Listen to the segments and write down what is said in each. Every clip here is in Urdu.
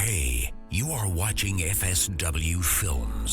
Hey, you are watching FSW Films.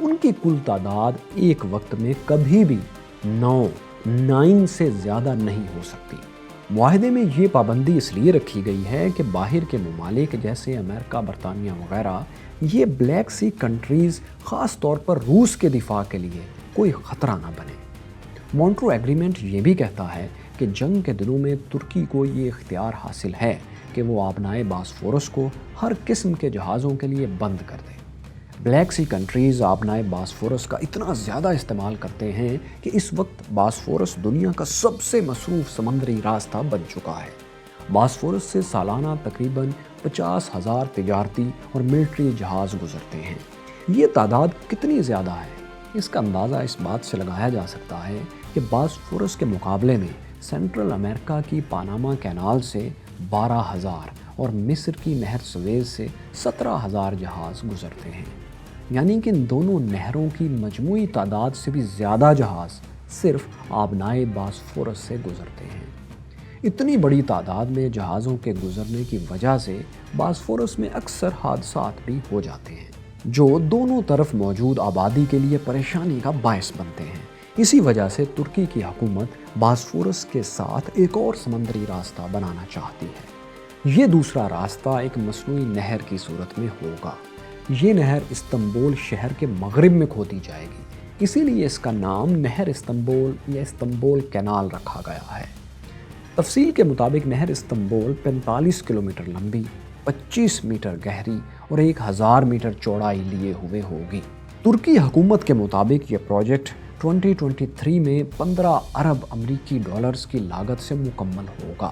ان کی کل تعداد ایک وقت میں کبھی بھی 9 سے زیادہ نہیں ہو سکتی۔ معاہدے میں یہ پابندی اس لیے رکھی گئی ہے کہ باہر کے ممالک جیسے امریکہ، برطانیہ وغیرہ یہ بلیک سی کنٹریز خاص طور پر روس کے دفاع کے لیے کوئی خطرہ نہ بنے۔ مونٹرو ایگریمنٹ یہ بھی کہتا ہے کہ جنگ کے دنوں میں ترکی کو یہ اختیار حاصل ہے کہ وہ آبنائے باسفورس کو ہر قسم کے جہازوں کے لیے بند کر دے۔ بلیک سی کنٹریز آبنائے باسفورس کا اتنا زیادہ استعمال کرتے ہیں کہ اس وقت باسفورس دنیا کا سب سے مصروف سمندری راستہ بن چکا ہے۔ باسفورس سے سالانہ تقریباً 50,000 تجارتی اور ملٹری جہاز گزرتے ہیں۔ یہ تعداد کتنی زیادہ ہے اس کا اندازہ اس بات سے لگایا جا سکتا ہے کہ باسفورس کے مقابلے میں سینٹرل امریکہ کی پاناما کینال سے 12,000 اور مصر کی نہر سویز سے 17,000 جہاز گزرتے ہیں، یعنی کہ ان دونوں نہروں کی مجموعی تعداد سے بھی زیادہ جہاز صرف آبنائے باسفورس سے گزرتے ہیں۔ اتنی بڑی تعداد میں جہازوں کے گزرنے کی وجہ سے باسفورس میں اکثر حادثات بھی ہو جاتے ہیں جو دونوں طرف موجود آبادی کے لیے پریشانی کا باعث بنتے ہیں۔ اسی وجہ سے ترکی کی حکومت باسفورس کے ساتھ ایک اور سمندری راستہ بنانا چاہتی ہے۔ یہ دوسرا راستہ ایک مصنوعی نہر کی صورت میں ہوگا۔ یہ نہر استنبول شہر کے مغرب میں کھودی جائے گی، اسی لیے اس کا نام نہر استنبول یا استنبول کینال رکھا گیا ہے۔ تفصیل کے مطابق نہر استنبول 45 کلومیٹر لمبی، 25 میٹر گہری اور 1000 میٹر چوڑائی لیے ہوئے ہوگی۔ ترکی حکومت کے مطابق یہ پروجیکٹ 2023 میں 15 ارب امریکی ڈالرز کی لاگت سے مکمل ہوگا،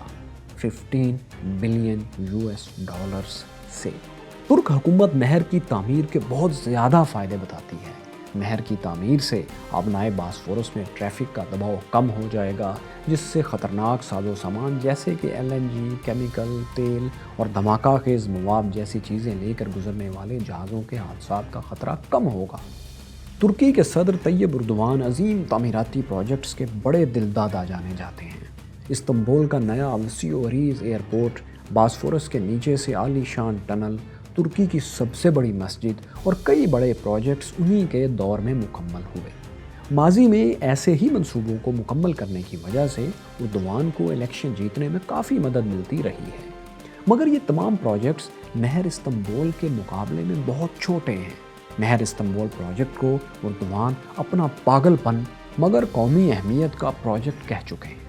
15 بلین US ڈالرز سے۔ ترک حکومت نہر کی تعمیر کے بہت زیادہ فائدے بتاتی ہے۔ نہر کی تعمیر سے آبنائے باسفورس میں ٹریفک کا دباؤ کم ہو جائے گا، جس سے خطرناک ساز و سامان جیسے کہ LNG، کیمیکل، تیل اور دھماکہ خیز مواد جیسی چیزیں لے کر گزرنے والے جہازوں کے حادثات کا خطرہ کم ہوگا۔ ترکی کے صدر طیب اردوان عظیم تعمیراتی پروجیکٹس کے بڑے دلدادہ جانے جاتے ہیں۔ استنبول کا نیا وسیع و عریض ایئرپورٹ، باسفورس کے نیچے سے عالی شان ٹنل، ترکی کی سب سے بڑی مسجد اور کئی بڑے پروجیکٹس انہی کے دور میں مکمل ہوئے۔ ماضی میں ایسے ہی منصوبوں کو مکمل کرنے کی وجہ سے اردوان کو الیکشن جیتنے میں کافی مدد ملتی رہی ہے، مگر یہ تمام پروجیکٹس نہر استنبول کے مقابلے میں بہت چھوٹے ہیں۔ نہر استنبول پروجیکٹ کو اردوان اپنا پاگل پن مگر قومی اہمیت کا پروجیکٹ کہہ چکے ہیں۔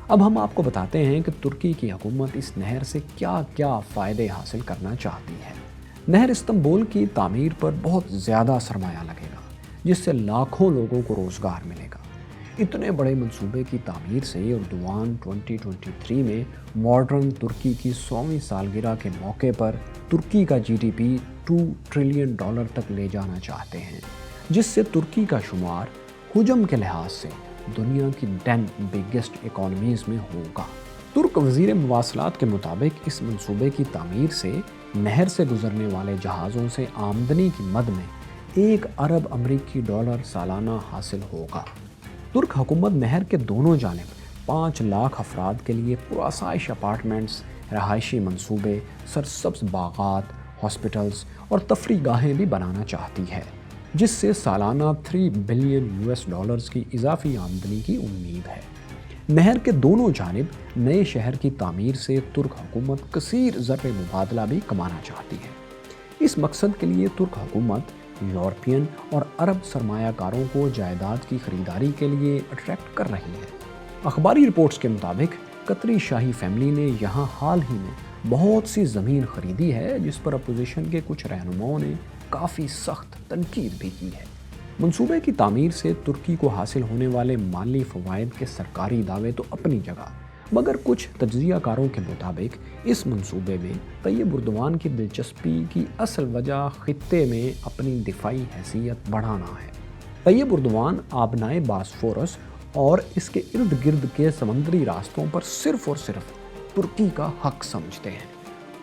اب ہم آپ کو بتاتے ہیں کہ ترکی کی حکومت اس نہر سے کیا کیا فائدے حاصل کرنا چاہتی ہے۔ نہر استنبول کی تعمیر پر بہت زیادہ سرمایہ لگے گا، جس سے لاکھوں لوگوں کو روزگار ملے گا۔ اتنے بڑے منصوبے کی تعمیر سے اردوان 2023 میں ماڈرن ترکی کی 100ویں سالگرہ کے موقع پر ترکی کا GDP $2 ٹریلین تک لے جانا چاہتے ہیں، جس سے ترکی کا شمار حجم کے لحاظ سے دنیا کی 10 بگیسٹ اکانومیز میں ہوگا۔ ترک وزیر مواصلات کے مطابق اس منصوبے کی تعمیر سے نہر سے گزرنے والے جہازوں سے آمدنی کی مد میں 1 ارب امریکی ڈالر سالانہ حاصل ہوگا۔ ترک حکومت نہر کے دونوں جانب 5 لاکھ افراد کے لیے پرآسائش اپارٹمنٹس، رہائشی منصوبے، سرسبز باغات، ہاسپٹلز اور تفریح گاہیں بھی بنانا چاہتی ہے، جس سے سالانہ 3 بلین US ڈالرز کی اضافی آمدنی کی امید ہے۔ نہر کے دونوں جانب نئے شہر کی تعمیر سے ترک حکومت کثیر زر مبادلہ بھی کمانا چاہتی ہے۔ اس مقصد کے لیے ترک حکومت یورپین اور عرب سرمایہ کاروں کو جائیداد کی خریداری کے لیے اٹریکٹ کر رہی ہے۔ اخباری رپورٹس کے مطابق قطری شاہی فیملی نے یہاں حال ہی میں بہت سی زمین خریدی ہے، جس پر اپوزیشن کے کچھ رہنماؤں نے کافی سخت تنقید بھی کی ہے۔ منصوبے کی تعمیر سے ترکی کو حاصل ہونے والے مالی فوائد کے سرکاری دعوے تو اپنی جگہ، مگر کچھ تجزیہ کاروں کے مطابق اس منصوبے میں طیب اردوان کی دلچسپی کی اصل وجہ خطے میں اپنی دفاعی حیثیت بڑھانا ہے۔ طیب اردوان آبنائے باسفورس اور اس کے ارد گرد کے سمندری راستوں پر صرف اور صرف ترکی کا حق سمجھتے ہیں۔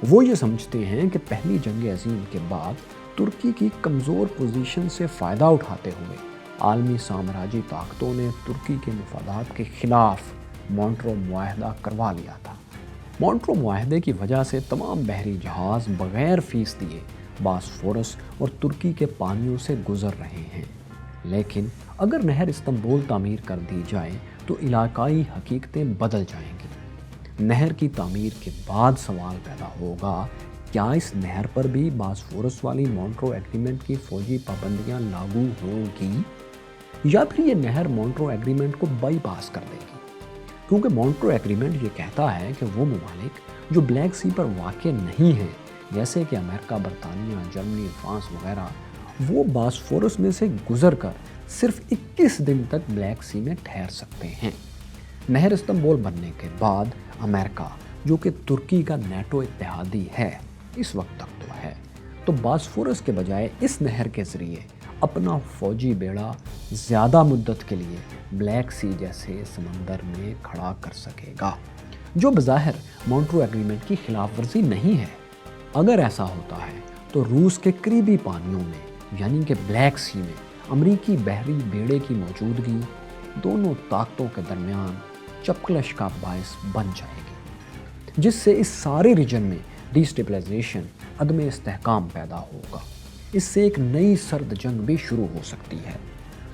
وہ یہ سمجھتے ہیں کہ پہلی جنگ عظیم کے بعد ترکی کی کمزور پوزیشن سے فائدہ اٹھاتے ہوئے عالمی سامراجی طاقتوں نے ترکی کے مفادات کے خلاف مونٹرو معاہدہ کروا لیا تھا۔ مونٹرو معاہدے کی وجہ سے تمام بحری جہاز بغیر فیس دیے باسفورس اور ترکی کے پانیوں سے گزر رہے ہیں، لیکن اگر نہر استنبول تعمیر کر دی جائے تو علاقائی حقیقتیں بدل جائیں گی۔ نہر کی تعمیر کے بعد سوال پیدا ہوگا، کیا اس نہر پر بھی باسفورس والی مونٹرو ایگریمنٹ کی فوجی پابندیاں لاگو ہوں گی، یا پھر یہ نہر مونٹرو ایگریمنٹ کو بائی پاس کر دے گی؟ کیونکہ مونٹرو ایگریمنٹ یہ کہتا ہے کہ وہ ممالک جو بلیک سی پر واقع نہیں ہیں، جیسے کہ امریکہ، برطانیہ، جرمنی، فرانس وغیرہ، وہ باسفورس میں سے گزر کر صرف 21 دن تک بلیک سی میں ٹھہر سکتے ہیں۔ نہر استنبول بننے کے بعد امریکہ، جو کہ ترکی کا نیٹو اتحادی ہے، اس وقت تک تو ہے، تو باسفورس کے بجائے اس نہر کے ذریعے اپنا فوجی بیڑا زیادہ مدت کے لیے بلیک سی جیسے سمندر میں کھڑا کر سکے گا، جو بظاہر مونٹرو ایگریمنٹ کی خلاف ورزی نہیں ہے۔ اگر ایسا ہوتا ہے تو روس کے قریبی پانیوں میں یعنی کہ بلیک سی میں امریکی بحری بیڑے کی موجودگی دونوں طاقتوں کے درمیان چپکلش کا باعث بن جائے گی، جس سے اس سارے ریجن میں ڈی اسٹیبلائزیشن، عدم استحکام پیدا ہوگا۔ اس سے ایک نئی سرد جنگ بھی شروع ہو سکتی ہے۔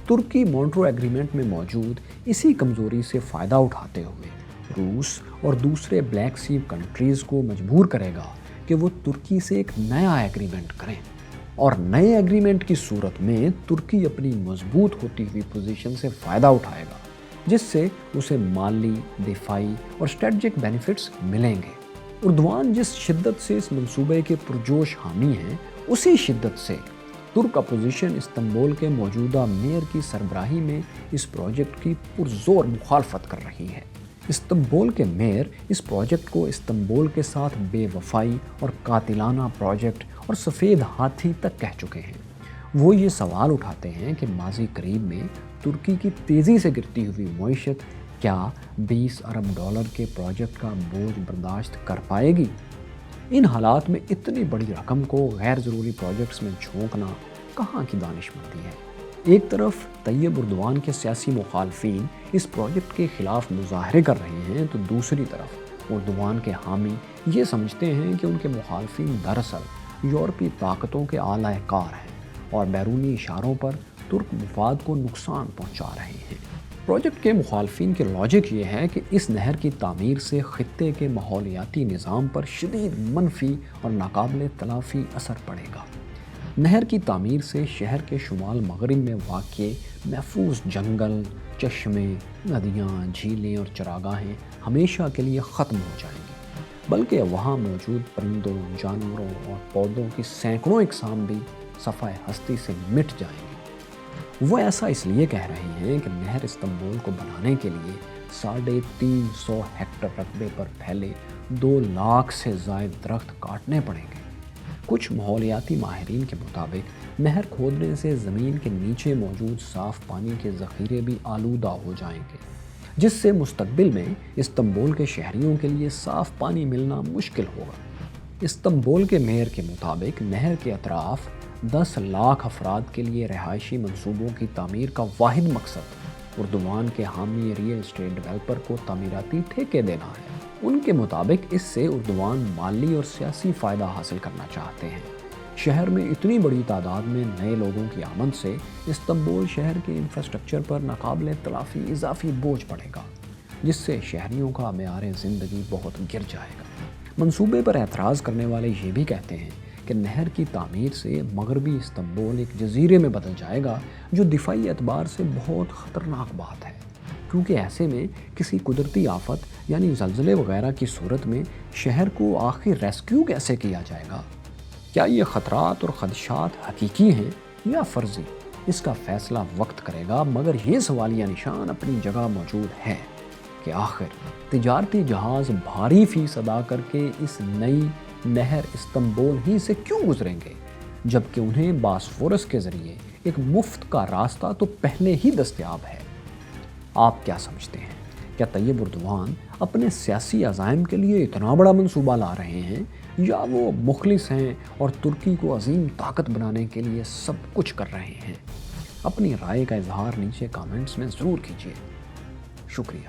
ترکی مونٹرو ایگریمنٹ میں موجود اسی کمزوری سے فائدہ اٹھاتے ہوئے روس اور دوسرے بلیک سی کنٹریز کو مجبور کرے گا کہ وہ ترکی سے ایک نیا ایگریمنٹ کریں، اور نئے ایگریمنٹ کی صورت میں ترکی اپنی مضبوط ہوتی ہوئی پوزیشن سے فائدہ اٹھائے گا، جس سے اسے مالی، دفاعی اور اسٹریٹجک بینیفٹس ملیں گے۔ اردوان جس شدت سے اس منصوبے کے پرجوش حامی ہیں، اسی شدت سے ترک اپوزیشن استنبول کے موجودہ میئر کی سربراہی میں اس پروجیکٹ کی پرزور مخالفت کر رہی ہے۔ استنبول کے میئر اس پروجیکٹ کو استنبول کے ساتھ بے وفائی اور قاتلانہ پروجیکٹ اور سفید ہاتھی تک کہہ چکے ہیں۔ وہ یہ سوال اٹھاتے ہیں کہ ماضی قریب میں ترکی کی تیزی سے گرتی ہوئی معیشت کیا 20 ارب ڈالر کے پروجیکٹ کا بوجھ برداشت کر پائے گی؟ ان حالات میں اتنی بڑی رقم کو غیر ضروری پروجیکٹس میں جھونکنا کہاں کی دانش مندی ہے؟ ایک طرف طیب اردوان کے سیاسی مخالفین اس پروجیکٹ کے خلاف مظاہرے کر رہے ہیں، تو دوسری طرف اردوان کے حامی یہ سمجھتے ہیں کہ ان کے مخالفین دراصل یورپی طاقتوں کے اعلی کار ہیں اور بیرونی اشاروں پر ترک مفاد کو نقصان پہنچا رہے ہیں۔ پروجیکٹ کے مخالفین کے لاجک یہ ہے کہ اس نہر کی تعمیر سے خطے کے ماحولیاتی نظام پر شدید منفی اور ناقابل تلافی اثر پڑے گا۔ نہر کی تعمیر سے شہر کے شمال مغرب میں واقع محفوظ جنگل، چشمے، ندیاں، جھیلیں اور چراگاہیں ہمیشہ کے لیے ختم ہو جائیں گی، بلکہ وہاں موجود پرندوں، جانوروں اور پودوں کی سینکڑوں اقسام بھی صفحۂ ہستی سے مٹ جائیں گی۔ وہ ایسا اس لیے کہہ رہے ہیں کہ نہر استنبول کو بنانے کے لیے 350 ہیکٹر رقبے پر پھیلے 2 لاکھ سے زائد درخت کاٹنے پڑیں گے۔ کچھ ماحولیاتی ماہرین کے مطابق نہر کھودنے سے زمین کے نیچے موجود صاف پانی کے ذخیرے بھی آلودہ ہو جائیں گے، جس سے مستقبل میں استنبول کے شہریوں کے لیے صاف پانی ملنا مشکل ہوگا۔ استنبول کے میئر کے مطابق نہر کے اطراف 10 لاکھ افراد کے لیے رہائشی منصوبوں کی تعمیر کا واحد مقصد اردوان کے حامی ریئل اسٹیٹ ڈیولپر کو تعمیراتی ٹھیکے دینا ہے۔ ان کے مطابق اس سے اردوان مالی اور سیاسی فائدہ حاصل کرنا چاہتے ہیں۔ شہر میں اتنی بڑی تعداد میں نئے لوگوں کی آمد سے استنبول شہر کے انفراسٹرکچر پر ناقابل تلافی اضافی بوجھ پڑے گا، جس سے شہریوں کا معیار زندگی بہت گر جائے گا۔ منصوبے پر اعتراض کرنے والے یہ بھی کہتے ہیں کہ نہر کی تعمیر سے مغربی استنبول ایک جزیرے میں بدل جائے گا، جو دفاعی اعتبار سے بہت خطرناک بات ہے، کیونکہ ایسے میں کسی قدرتی آفت یعنی زلزلے وغیرہ کی صورت میں شہر کو آخر ریسکیو کیسے کیا جائے گا؟ کیا یہ خطرات اور خدشات حقیقی ہیں یا فرضی؟ اس کا فیصلہ وقت کرے گا، مگر یہ سوالیہ نشان اپنی جگہ موجود ہے کہ آخر تجارتی جہاز بھاری فیس ادا کر کے اس نئی نہر استنبول ہی سے کیوں گزریں گے، جبکہ انہیں باسفورس کے ذریعے ایک مفت کا راستہ تو پہلے ہی دستیاب ہے۔ آپ کیا سمجھتے ہیں؟ کیا طیب اردوان اپنے سیاسی عزائم کے لیے اتنا بڑا منصوبہ لا رہے ہیں، یا وہ مخلص ہیں اور ترکی کو عظیم طاقت بنانے کے لیے سب کچھ کر رہے ہیں؟ اپنی رائے کا اظہار نیچے کامنٹس میں ضرور کیجیے۔ شکریہ۔